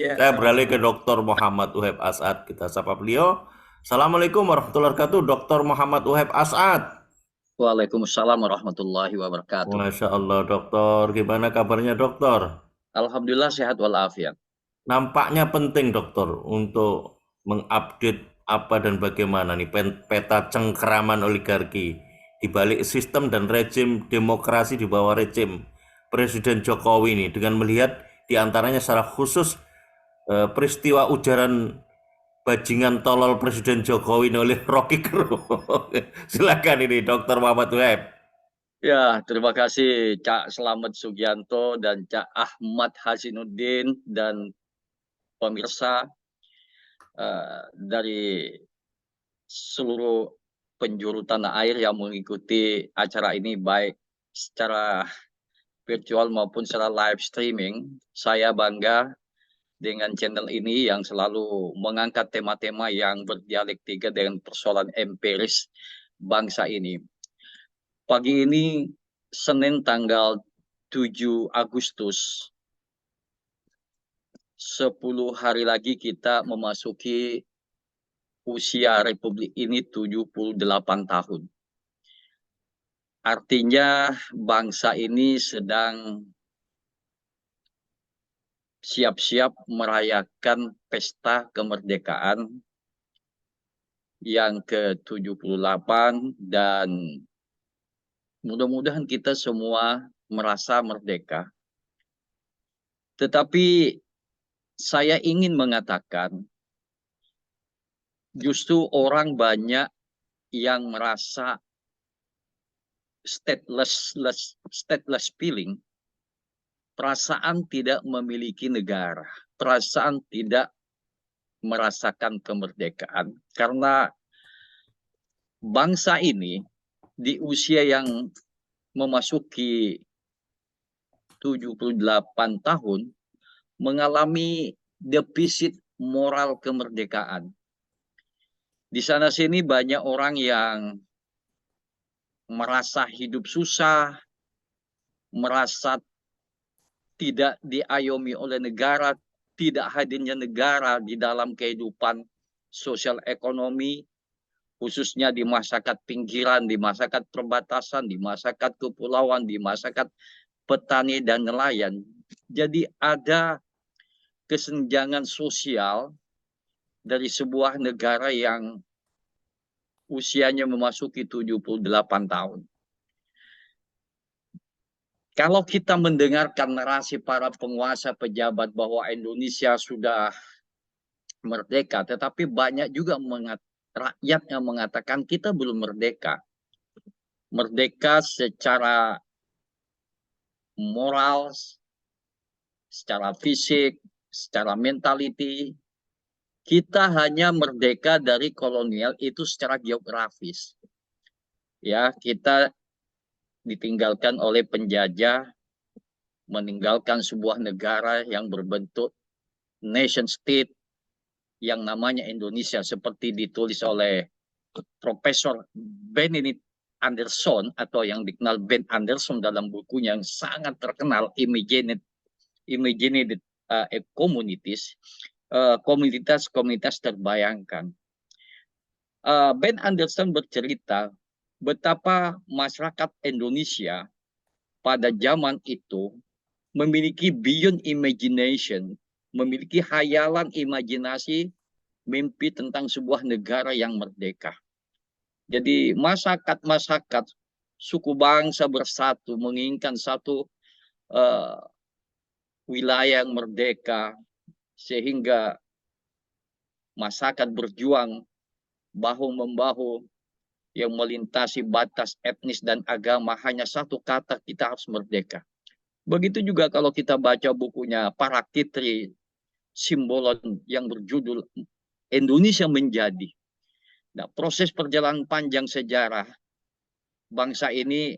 Ya, Saya beralih ke Dr. Muhammad Uheb As'ad. Kita sapa beliau. Assalamualaikum warahmatullahi wabarakatuh, Dr. Muhammad Uheb As'ad. Waalaikumsalam warahmatullahi wabarakatuh. Masya Allah, dokter. Gimana kabarnya, dokter? Alhamdulillah sehat walafiat. Nampaknya penting, dokter, untuk mengupdate apa dan bagaimana nih peta cengkeraman oligarki di balik sistem dan rejim demokrasi di bawah rejim Presiden Jokowi ini, dengan melihat diantaranya secara khusus peristiwa ujaran bajingan tolol Presiden Jokowi ini oleh Rocky Gerung. Silakan ini Dokter Muhammad Wahab. Ya, terima kasih Cak Selamat Sugianto dan Cak Ahmad Hasinuddin dan pemirsa dari seluruh penjuru tanah air yang mengikuti acara ini baik secara virtual maupun secara live streaming. Saya bangga dengan channel ini yang selalu mengangkat tema-tema yang berdialektika dengan persoalan empiris bangsa ini. Pagi ini, Senin tanggal 7 Agustus, 10 hari lagi kita memasuki usia Republik ini 78 tahun. Artinya bangsa ini sedang siap-siap merayakan pesta kemerdekaan yang ke-78 dan mudah-mudahan kita semua merasa merdeka. Tetapi saya ingin mengatakan justru orang banyak yang merasa stateless feeling, perasaan tidak memiliki negara, perasaan tidak merasakan kemerdekaan. Karena bangsa ini di usia yang memasuki 78 tahun mengalami defisit moral kemerdekaan. Di sana sini banyak orang yang merasa hidup susah, merasa tidak diayomi oleh negara, tidak hadirnya negara di dalam kehidupan sosial ekonomi, khususnya di masyarakat pinggiran, di masyarakat perbatasan, di masyarakat kepulauan, di masyarakat petani dan nelayan. Jadi ada kesenjangan sosial dari sebuah negara yang usianya memasuki 78 tahun. Kalau kita mendengarkan narasi para penguasa pejabat bahwa Indonesia sudah merdeka, tetapi banyak juga rakyat yang mengatakan kita belum merdeka. Merdeka secara moral, secara fisik, secara mentality. Kita hanya merdeka dari kolonial itu secara geografis. Ya, kita ditinggalkan oleh penjajah, meninggalkan sebuah negara yang berbentuk nation state yang namanya Indonesia seperti ditulis oleh Profesor Benedict Anderson atau yang dikenal Ben Anderson dalam bukunya yang sangat terkenal Imaginated Communities, komunitas-komunitas terbayangkan. Ben Anderson bercerita betapa masyarakat Indonesia pada zaman itu memiliki beyond imagination, memiliki hayalan imajinasi mimpi tentang sebuah negara yang merdeka. Jadi masyarakat suku bangsa bersatu menginginkan satu uh, wilayah yang merdeka sehingga masyarakat berjuang bahu-membahu yang melintasi batas etnis dan agama hanya satu kata, kita harus merdeka. Begitu juga kalau kita baca bukunya Parakitri Simbolon yang berjudul Indonesia Menjadi. Nah, proses perjalanan panjang sejarah bangsa ini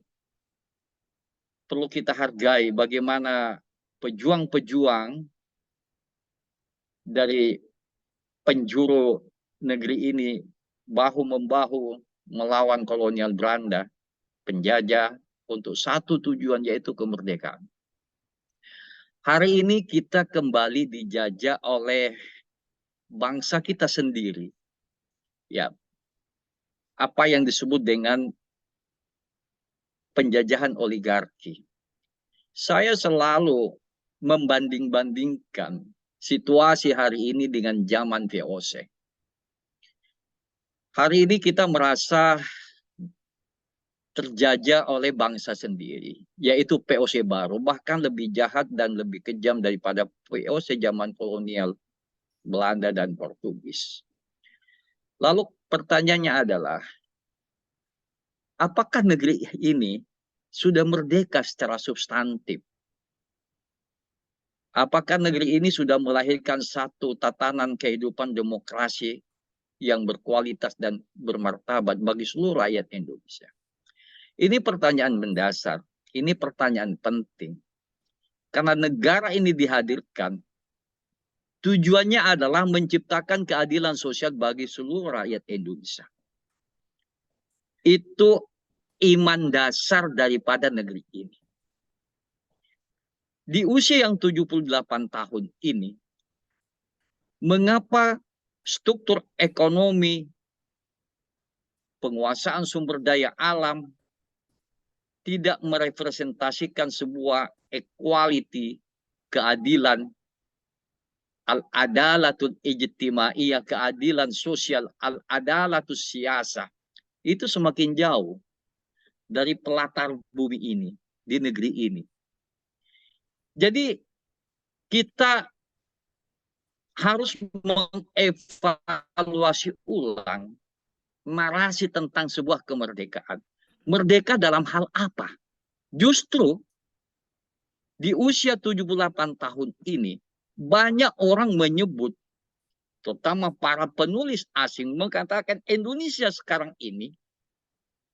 perlu kita hargai bagaimana pejuang-pejuang dari penjuru negeri ini bahu-membahu melawan kolonial Belanda, penjajah untuk satu tujuan yaitu kemerdekaan. Hari ini kita kembali dijajah oleh bangsa kita sendiri. Ya, apa yang disebut dengan penjajahan oligarki. Saya selalu membanding-bandingkan situasi hari ini dengan zaman VOC. Hari ini kita merasa terjajah oleh bangsa sendiri, yaitu VOC baru, bahkan lebih jahat dan lebih kejam daripada VOC zaman kolonial Belanda dan Portugis. Lalu pertanyaannya adalah, apakah negeri ini sudah merdeka secara substantif? Apakah negeri ini sudah melahirkan satu tatanan kehidupan demokrasi yang berkualitas dan bermartabat bagi seluruh rakyat Indonesia? Ini pertanyaan mendasar, ini pertanyaan penting. Karena negara ini dihadirkan, tujuannya adalah menciptakan keadilan sosial bagi seluruh rakyat Indonesia. Itu iman dasar daripada negeri ini. Di usia yang 78 tahun ini, mengapa struktur ekonomi, penguasaan sumber daya alam, tidak merepresentasikan sebuah equality, keadilan, al-adalatul ijtimaiyah, keadilan sosial, al-adalatus siyasah. Itu semakin jauh dari pelatar bumi ini, di negeri ini. Jadi kita harus mengevaluasi ulang narasi tentang sebuah kemerdekaan. Merdeka dalam hal apa? Justru di usia 78 tahun ini, banyak orang menyebut, terutama para penulis asing, mengatakan Indonesia sekarang ini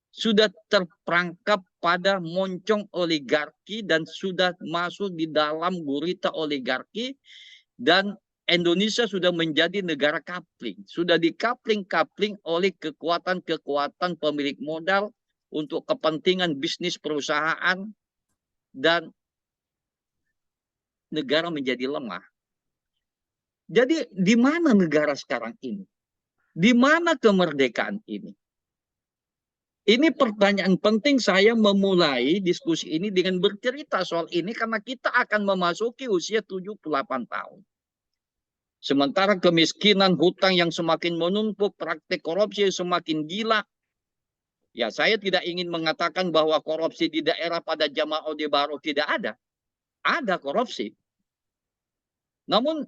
sudah terperangkap pada moncong oligarki dan sudah masuk di dalam gurita oligarki, dan Indonesia sudah menjadi negara kapling. Sudah dikapling-kapling oleh kekuatan-kekuatan pemilik modal untuk kepentingan bisnis perusahaan, dan negara menjadi lemah. Jadi di mana negara sekarang ini? Di mana kemerdekaan ini? Ini pertanyaan penting. Saya memulai diskusi ini dengan bercerita soal ini karena kita akan memasuki usia 78 tahun. Sementara kemiskinan, hutang yang semakin menumpuk, praktek korupsi yang semakin gila. Ya, saya tidak ingin mengatakan bahwa korupsi di daerah pada zaman Orde Baru tidak ada. Ada korupsi. Namun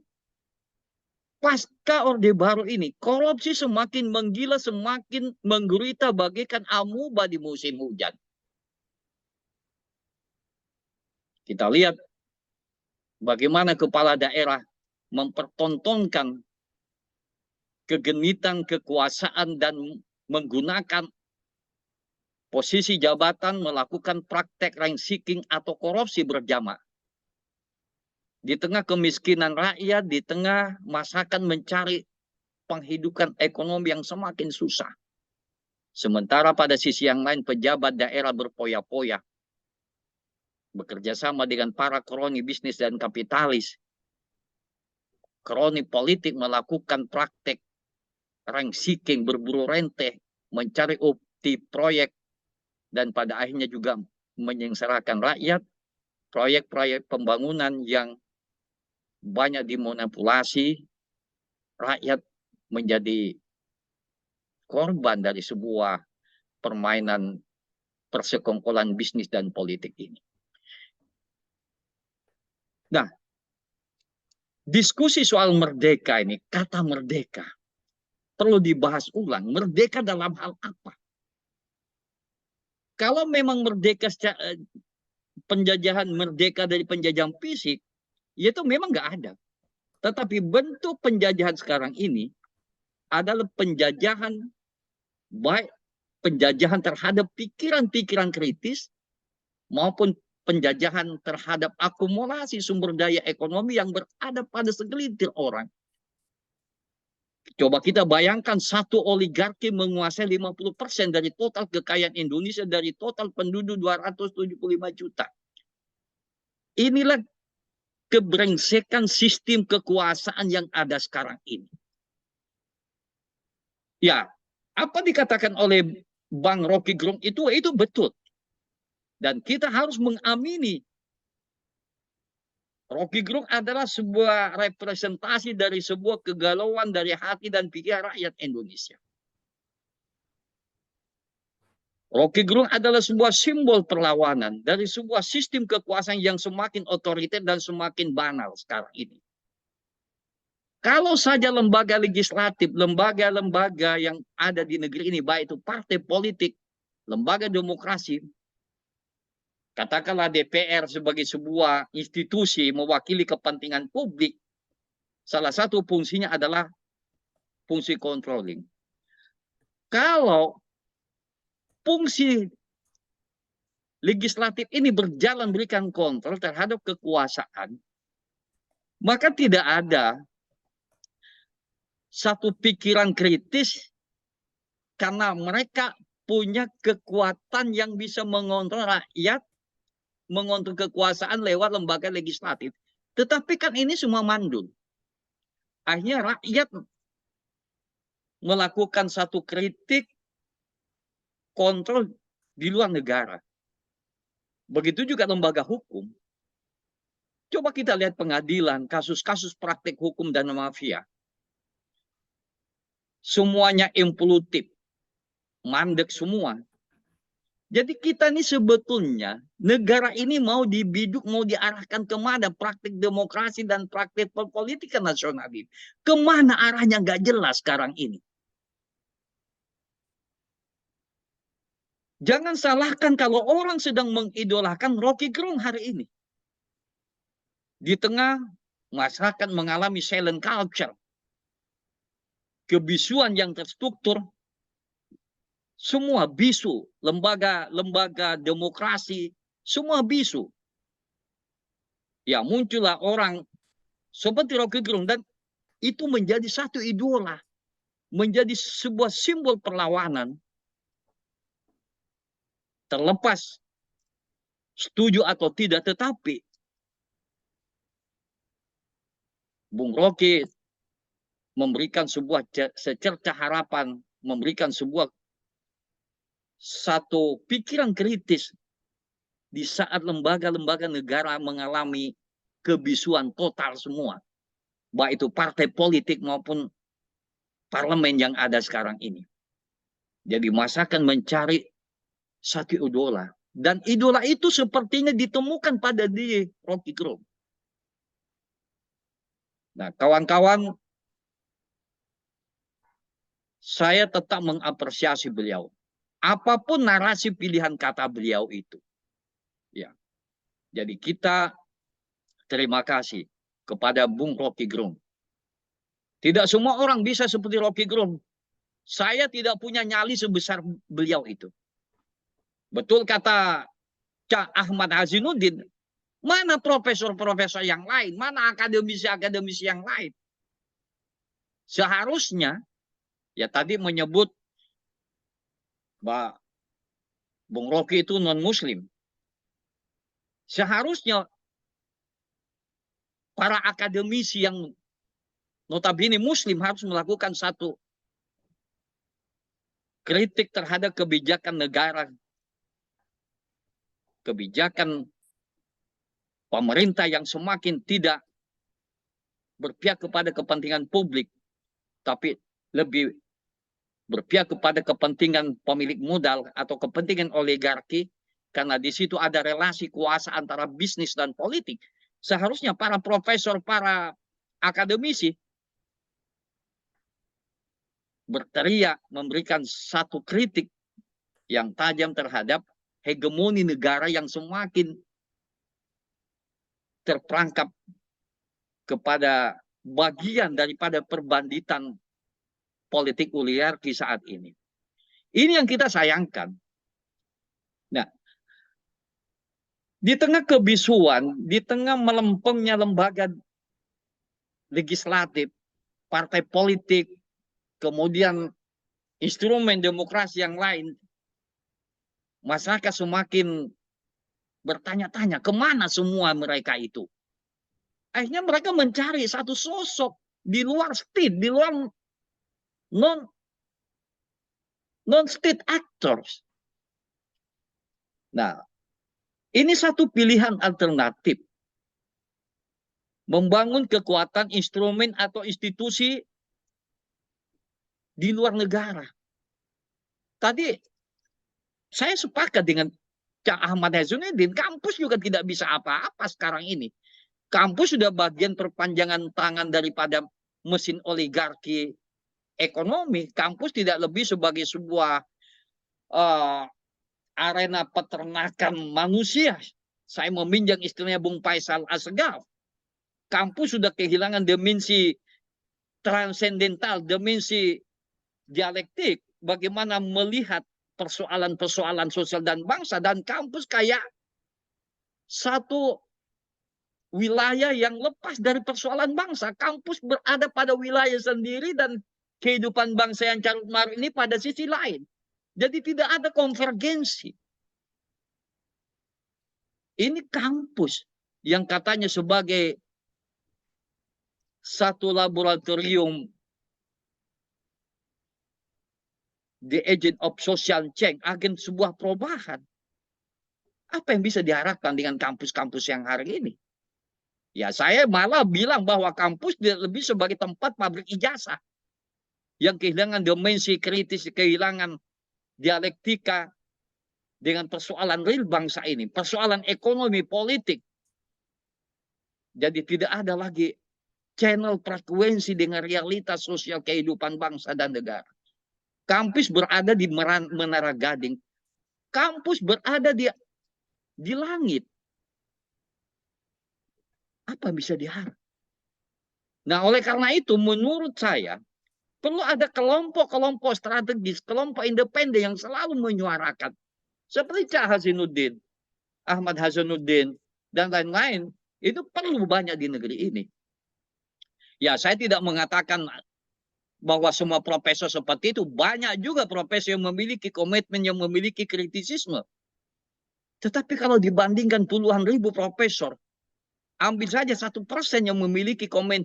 pasca Orde Baru ini, korupsi semakin menggila, semakin menggurita bagaikan amuba di musim hujan. Kita lihat bagaimana kepala daerah mempertontonkan kegenitan kekuasaan dan menggunakan posisi jabatan melakukan praktek rank seeking atau korupsi berjamaah. Di tengah kemiskinan rakyat, di tengah masakan mencari penghidupan ekonomi yang semakin susah. Sementara pada sisi yang lain pejabat daerah berpoya-poya, bekerja sama dengan para kroni bisnis dan kapitalis. Kroni politik melakukan praktek rank seeking, berburu rente, mencari opti proyek, dan pada akhirnya juga menyengsarakan rakyat. Proyek-proyek pembangunan yang banyak dimanipulasi, rakyat menjadi korban dari sebuah permainan persekongkolan bisnis dan politik ini. Nah, diskusi soal merdeka ini, kata merdeka, perlu dibahas ulang. Merdeka dalam hal apa? Kalau memang merdeka penjajahan, merdeka dari penjajahan fisik, ya itu memang nggak ada. Tetapi bentuk penjajahan sekarang ini adalah penjajahan, baik penjajahan terhadap pikiran-pikiran kritis maupun penjajahan terhadap akumulasi sumber daya ekonomi yang berada pada segelintir orang. Coba kita bayangkan satu oligarki menguasai 50% dari total kekayaan Indonesia, dari total penduduk 275 juta. Inilah kebrengsekan sistem kekuasaan yang ada sekarang ini. Ya, apa dikatakan oleh Bang Rocky Gerung itu betul. Dan kita harus mengamini Rocky Gerung adalah sebuah representasi dari sebuah kegalauan dari hati dan pikiran rakyat Indonesia. Rocky Gerung adalah sebuah simbol perlawanan dari sebuah sistem kekuasaan yang semakin otoriter dan semakin banal sekarang ini. Kalau saja lembaga legislatif, lembaga-lembaga yang ada di negeri ini, baik itu partai politik, lembaga demokrasi, katakanlah DPR sebagai sebuah institusi mewakili kepentingan publik, salah satu fungsinya adalah fungsi controlling. Kalau fungsi legislatif ini berjalan berikan kontrol terhadap kekuasaan, maka tidak ada satu pikiran kritis karena mereka punya kekuatan yang bisa mengontrol rakyat, mengontrol kekuasaan lewat lembaga legislatif. Tetapi kan ini semua mandul. Akhirnya rakyat melakukan satu kritik kontrol di luar negara. Begitu juga lembaga hukum. Coba kita lihat pengadilan, kasus-kasus praktik hukum dan mafia. Semuanya impulutif, mandek semua. Jadi kita ini sebetulnya, negara ini mau dibiduk, mau diarahkan kemana praktik demokrasi dan praktik perpolitikan nasional ini. Kemana arahnya nggak jelas sekarang ini. Jangan salahkan kalau orang sedang mengidolakan Rocky Gerung hari ini. Di tengah masyarakat mengalami silent culture. Kebisuan yang terstruktur. Semua bisu. Lembaga demokrasi. Semua bisu. Ya muncullah orang seperti Rocky Gerung. Dan itu menjadi satu idola. Menjadi sebuah simbol perlawanan. Terlepas setuju atau tidak, tetapi Bung Rocky memberikan sebuah secerca harapan, memberikan sebuah satu pikiran kritis di saat lembaga-lembaga negara mengalami kebisuan total semua, baik itu partai politik maupun parlemen yang ada sekarang ini. Jadi masyarakat mencari satu idola. Dan idola itu sepertinya ditemukan pada diri Rocky Gerung. Nah, kawan-kawan, saya tetap mengapresiasi beliau. Apapun narasi pilihan kata beliau itu. Ya. Jadi kita terima kasih kepada Bung Rocky Gerung. Tidak semua orang bisa seperti Rocky Gerung. Saya tidak punya nyali sebesar beliau itu. Betul kata Cak Ahmad Hazinuddin, mana profesor-profesor yang lain, mana akademisi-akademisi yang lain. Seharusnya, ya tadi menyebut bahwa Bung Rocky itu non-muslim. Seharusnya para akademisi yang notabene muslim harus melakukan satu kritik terhadap kebijakan negara, kebijakan pemerintah yang semakin tidak berpihak kepada kepentingan publik, tapi lebih berpihak kepada kepentingan pemilik modal atau kepentingan oligarki, karena di situ ada relasi kuasa antara bisnis dan politik. Seharusnya para profesor, para akademisi berteriak, memberikan satu kritik yang tajam terhadap hegemoni negara yang semakin terperangkap kepada bagian daripada perbanditan politik oligarki saat ini. Ini yang kita sayangkan. Nah, di tengah kebisuan, di tengah melempemnya lembaga legislatif, partai politik, kemudian instrumen demokrasi yang lain, masyarakat semakin bertanya-tanya kemana semua mereka itu. Akhirnya mereka mencari satu sosok di luar state, di luar non state actors. Nah, ini satu pilihan alternatif. Membangun kekuatan instrumen atau institusi di luar negara. Tadi saya sepakat dengan Cak Ahmad Hasanuddin, kampus juga tidak bisa apa-apa sekarang ini. Kampus sudah bagian perpanjangan tangan daripada mesin oligarki ekonomi. Kampus tidak lebih sebagai sebuah arena peternakan manusia. Saya meminjam istilahnya Bung Faisal Assegaf. Kampus sudah kehilangan dimensi transendental, dimensi dialektik, bagaimana melihat persoalan-persoalan sosial dan bangsa, dan kampus kayak satu wilayah yang lepas dari persoalan bangsa. Kampus berada pada wilayah sendiri dan kehidupan bangsa yang carut marut ini pada sisi lain. Jadi tidak ada konvergensi. Ini kampus yang katanya sebagai satu laboratorium the agent of social change, agen sebuah perubahan. Apa yang bisa diharapkan dengan kampus-kampus yang hari ini? Ya, saya malah bilang bahwa kampus lebih sebagai tempat pabrik ijazah yang kehilangan dimensi kritis, kehilangan dialektika dengan persoalan real bangsa ini, persoalan ekonomi, politik. Jadi tidak ada lagi channel frekuensi dengan realitas sosial kehidupan bangsa dan negara. Kampus berada di Menara Gading. Kampus berada di langit. Apa bisa diharap? Nah, oleh karena itu, menurut saya, perlu ada kelompok-kelompok strategis, kelompok independen yang selalu menyuarakan. Seperti Cak Hasanuddin, Ahmad Hasanuddin, dan lain-lain. Itu perlu banyak di negeri ini. Ya, saya tidak mengatakan bahwa semua profesor seperti itu. Banyak juga profesor yang memiliki komitmen, yang memiliki kritisisme. Tetapi kalau dibandingkan puluhan ribu profesor, ambil saja 1% yang memiliki common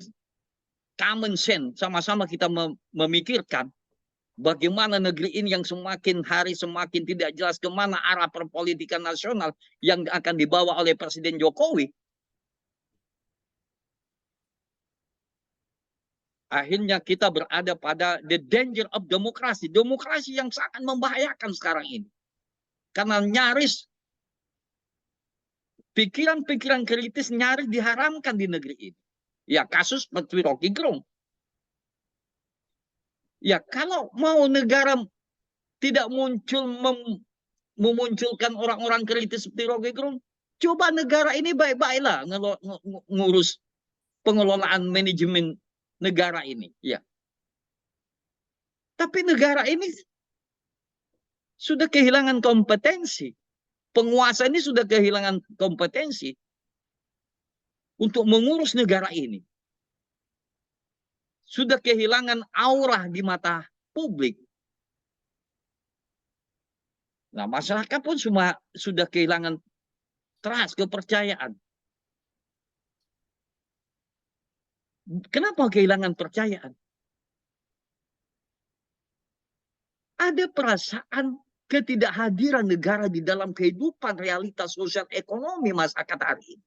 sense. Sama-sama kita memikirkan bagaimana negeri ini yang semakin hari semakin tidak jelas kemana arah perpolitikan nasional yang akan dibawa oleh Presiden Jokowi. Akhirnya kita berada pada the danger of demokrasi. Demokrasi yang sangat membahayakan sekarang ini. Karena nyaris pikiran-pikiran kritis nyaris diharamkan di negeri ini. Ya, kasus seperti Rocky Gerung. Ya, kalau mau negara tidak memunculkan orang-orang kritis seperti Rocky Gerung, coba negara ini baik-baiklah ngurus pengelolaan manajemen negara ini, ya. Tapi negara ini sudah kehilangan kompetensi. Penguasa ini sudah kehilangan kompetensi untuk mengurus negara ini. Sudah kehilangan aura di mata publik. Nah, masyarakat pun sudah kehilangan trust, kepercayaan. Kenapa kehilangan percayaan? Ada perasaan ketidakhadiran negara di dalam kehidupan realitas sosial ekonomi masyarakat hari ini.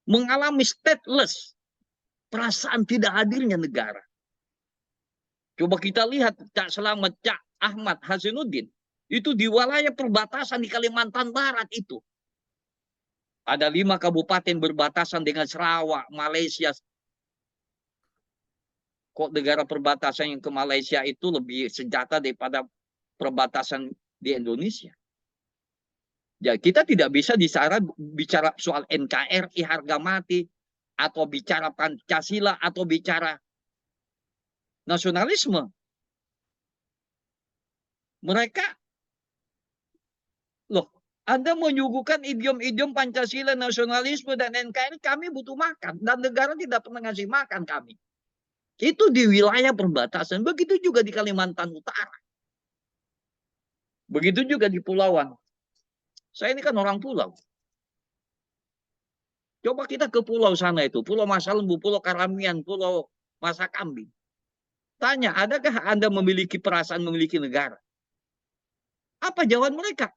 Mengalami stateless, perasaan tidak hadirnya negara. Coba kita lihat Cak Selamat, Cak Ahmad Hasanuddin, itu di wilayah perbatasan di Kalimantan Barat itu. Ada 5 kabupaten berbatasan dengan Sarawak, Malaysia. Kok negara perbatasan yang ke Malaysia itu lebih senjata daripada perbatasan di Indonesia? Ya, kita tidak bisa bicara soal NKRI harga mati, atau bicara Pancasila, atau bicara nasionalisme. Mereka, loh, Anda menyuguhkan idiom-idiom Pancasila, nasionalisme, dan NKRI, kami butuh makan. Dan negara tidak pernah ngasih makan kami. Itu di wilayah perbatasan. Begitu juga di Kalimantan Utara. Begitu juga di pulauan. Saya ini kan orang pulau. Coba kita ke pulau sana itu, Pulau Masalembu, Pulau Karamian, Pulau Masakambing. Tanya, adakah Anda memiliki perasaan memiliki negara? Apa jawaban mereka?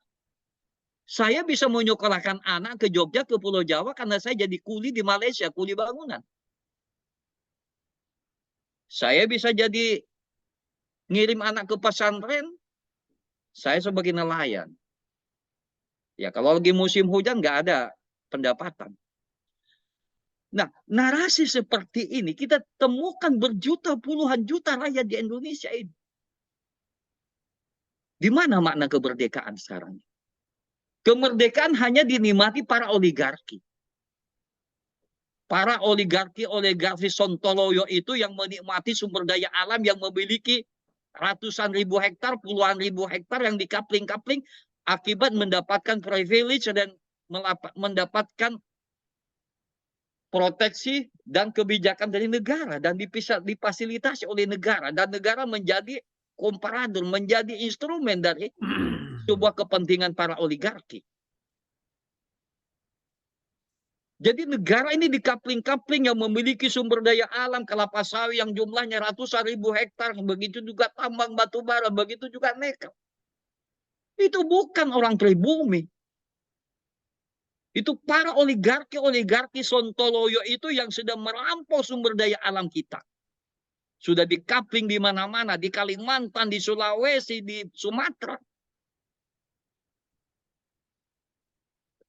Saya bisa menyekolahkan anak ke Jogja, ke Pulau Jawa karena saya jadi kuli di Malaysia, kuli bangunan. Saya bisa jadi ngirim anak ke pesantren, saya sebagai nelayan. Ya kalau lagi musim hujan nggak ada pendapatan. Nah, narasi seperti ini kita temukan berjuta puluhan juta rakyat di Indonesia ini. Di mana makna kemerdekaan sekarang? Kemerdekaan hanya dinikmati para oligarki. Para oligarki sontoloyo itu yang menikmati sumber daya alam yang memiliki ratusan ribu hektar, puluhan ribu hektar yang dikapling-kapling akibat mendapatkan privilege dan mendapatkan proteksi dan kebijakan dari negara dan difasilitasi oleh negara dan negara menjadi komparator, menjadi instrumen dari sebuah kepentingan para oligarki. Jadi negara ini dikapling-kapling yang memiliki sumber daya alam kelapa sawit yang jumlahnya ratusan ribu hektar, begitu juga tambang batu bara, begitu juga nikel. Itu bukan orang pribumi. Itu para oligarki sontoloyo itu yang sudah merampok sumber daya alam kita. Sudah dikapling di mana-mana, di Kalimantan, di Sulawesi, di Sumatera.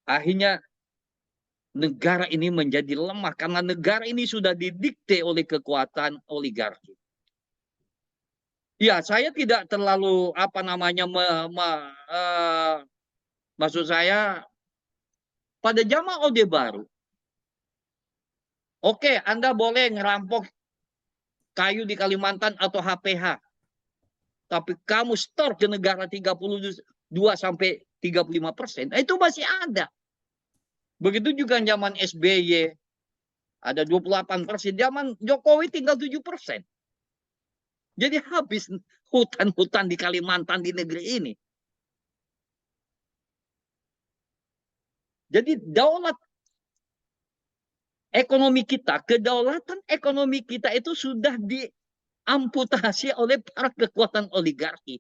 Akhirnya negara ini menjadi lemah karena negara ini sudah didikte oleh kekuatan oligarki. Ya, saya tidak terlalu maksud saya pada zaman Orde Baru. Oke, Anda boleh ngerampok kayu di Kalimantan atau HPH. Tapi kamu store ke negara 32 sampai 35%, itu masih ada. Begitu juga zaman SBY ada 28%, zaman Jokowi tinggal 7%. Jadi habis hutan-hutan di Kalimantan di negeri ini. Jadi daulat ekonomi kita, kedaulatan ekonomi kita itu sudah diamputasi oleh para kekuatan oligarki.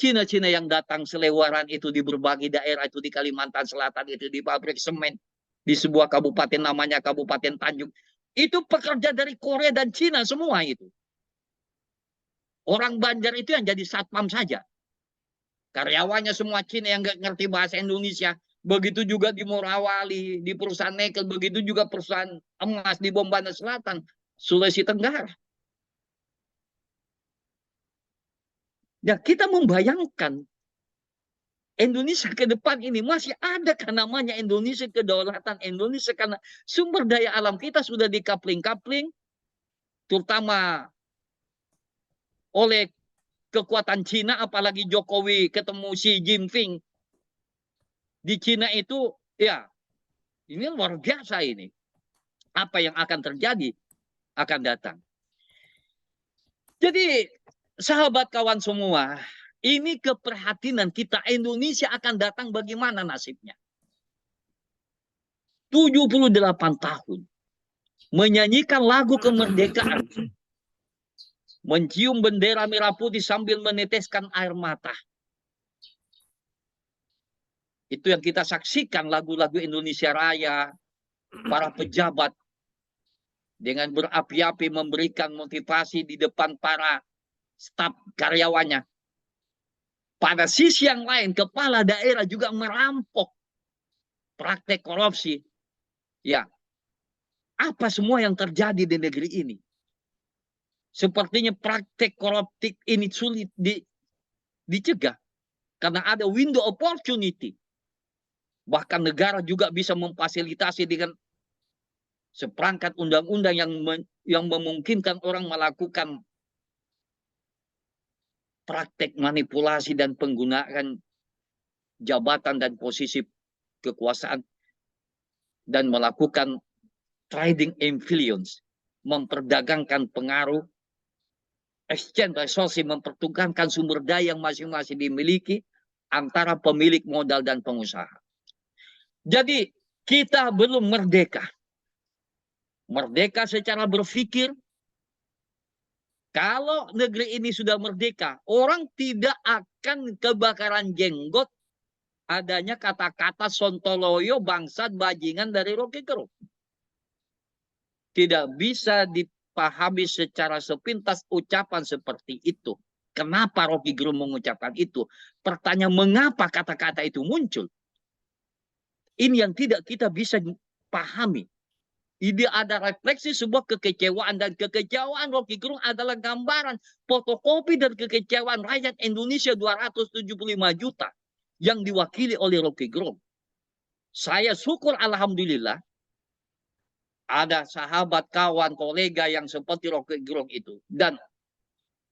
Cina-Cina yang datang selewaran itu di berbagai daerah itu di Kalimantan Selatan itu di pabrik semen di sebuah kabupaten namanya Kabupaten Tanjung. Itu pekerja dari Korea dan Cina semua itu. Orang Banjar itu yang jadi satpam saja. Karyawannya semua Cina yang nggak ngerti bahasa Indonesia. Begitu juga di Morawali, di perusahaan nikel, begitu juga perusahaan emas di Bombana Selatan, Sulawesi Tenggara. Ya, kita membayangkan Indonesia ke depan ini masih ada kan namanya Indonesia kedaulatan Indonesia karena sumber daya alam kita sudah dikapling-kapling, terutama oleh kekuatan Cina, apalagi Jokowi ketemu Xi Jinping di Cina itu, ya ini luar biasa ini. Apa yang akan terjadi akan datang. Jadi sahabat kawan semua, ini keprihatinan kita Indonesia akan datang bagaimana nasibnya. 78 tahun menyanyikan lagu kemerdekaan, mencium bendera merah putih sambil meneteskan air mata. Itu yang kita saksikan lagu-lagu Indonesia Raya, para pejabat dengan berapi-api memberikan motivasi di depan para staf karyawannya. Pada sisi yang lain, kepala daerah juga merampok praktek korupsi. Ya, apa semua yang terjadi di negeri ini? Sepertinya praktek koruptif ini sulit dicegah karena ada window opportunity. Bahkan negara juga bisa memfasilitasi dengan seperangkat undang-undang yang memungkinkan orang melakukan praktek manipulasi dan penggunaan jabatan dan posisi kekuasaan dan melakukan trading influence, memperdagangkan pengaruh, exchange resource, mempertukarkan sumber daya yang masing-masing dimiliki antara pemilik modal dan pengusaha. Jadi Kita belum merdeka. Merdeka secara berpikir. Kalau negeri ini sudah merdeka, orang tidak akan kebakaran jenggot adanya kata-kata sontoloyo, bangsat, bajingan dari Rocky Gerung. Tidak bisa dipahami secara sepintas ucapan seperti itu. Kenapa Rocky Gerung mengucapkan itu? Pertanyaan mengapa kata-kata itu muncul? Ini yang tidak kita bisa pahami. Ini ada refleksi sebuah kekecewaan, dan kekecewaan Rocky Gerung adalah gambaran fotokopi dari kekecewaan rakyat Indonesia 275 juta yang diwakili oleh Rocky Gerung. Saya syukur alhamdulillah ada sahabat, kawan, kolega yang seperti Rocky Gerung itu, dan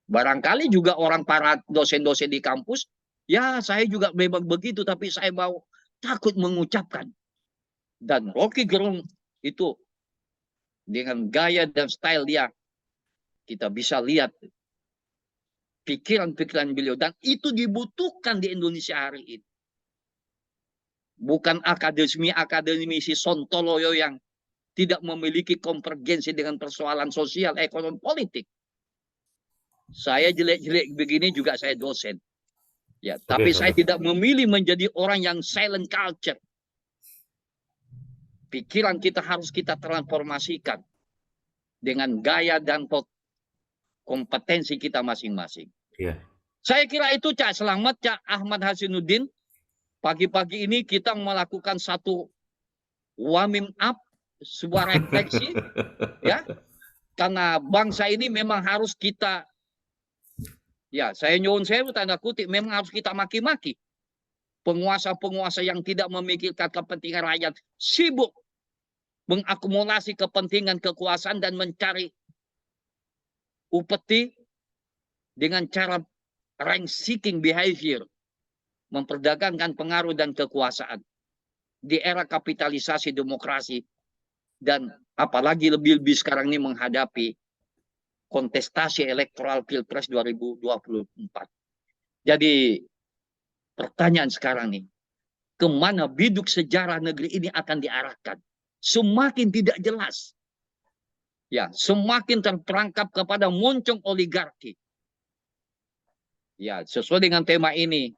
barangkali juga orang para dosen-dosen di kampus, ya saya juga memang begitu, tapi saya mau takut mengucapkan. Dan Rocky Gerung itu dengan gaya dan style dia, kita bisa lihat pikiran-pikiran beliau. Dan itu dibutuhkan di Indonesia hari ini. Bukan akademisi sontoloyo yang tidak memiliki konvergensi dengan persoalan sosial, ekonomi, politik. Saya jelek-jelek begini juga saya dosen. Ya, tapi saya tidak memilih menjadi orang yang silent culture. Pikiran kita harus kita transformasikan dengan gaya dan kompetensi kita masing-masing. Yeah. Saya kira itu Cak Selamat, Cak Ahmad Hasinuddin. Pagi-pagi ini kita melakukan satu warming up, sebuah refleksi, ya, karena bangsa ini memang harus kita, ya saya nyuwun sewu tanda kutip, memang harus kita maki-maki. Penguasa-penguasa yang tidak memikirkan kepentingan rakyat, sibuk mengakumulasi kepentingan kekuasaan dan mencari upeti dengan cara rank seeking behavior, memperdagangkan pengaruh dan kekuasaan di era kapitalisasi demokrasi, dan apalagi lebih-lebih sekarang ini menghadapi kontestasi elektoral Pilpres 2024. Jadi pertanyaan sekarang nih, kemana biduk sejarah negeri ini akan diarahkan? Semakin tidak jelas. Ya, semakin terperangkap kepada moncong oligarki. Ya, sesuai dengan tema ini,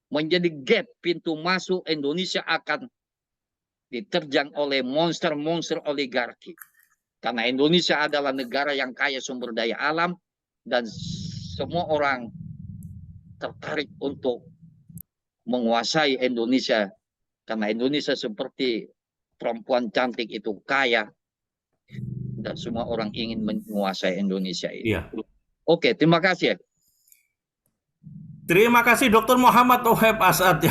menjadi gap pintu masuk Indonesia akan diterjang oleh monster-monster oligarki. Karena Indonesia adalah negara yang kaya sumber daya alam dan semua orang tertarik untuk menguasai Indonesia. Karena Indonesia seperti perempuan cantik itu kaya dan semua orang ingin menguasai Indonesia ini. Iya. Oke, terima kasih. Terima kasih Dr. Muhammad Oheb Asad.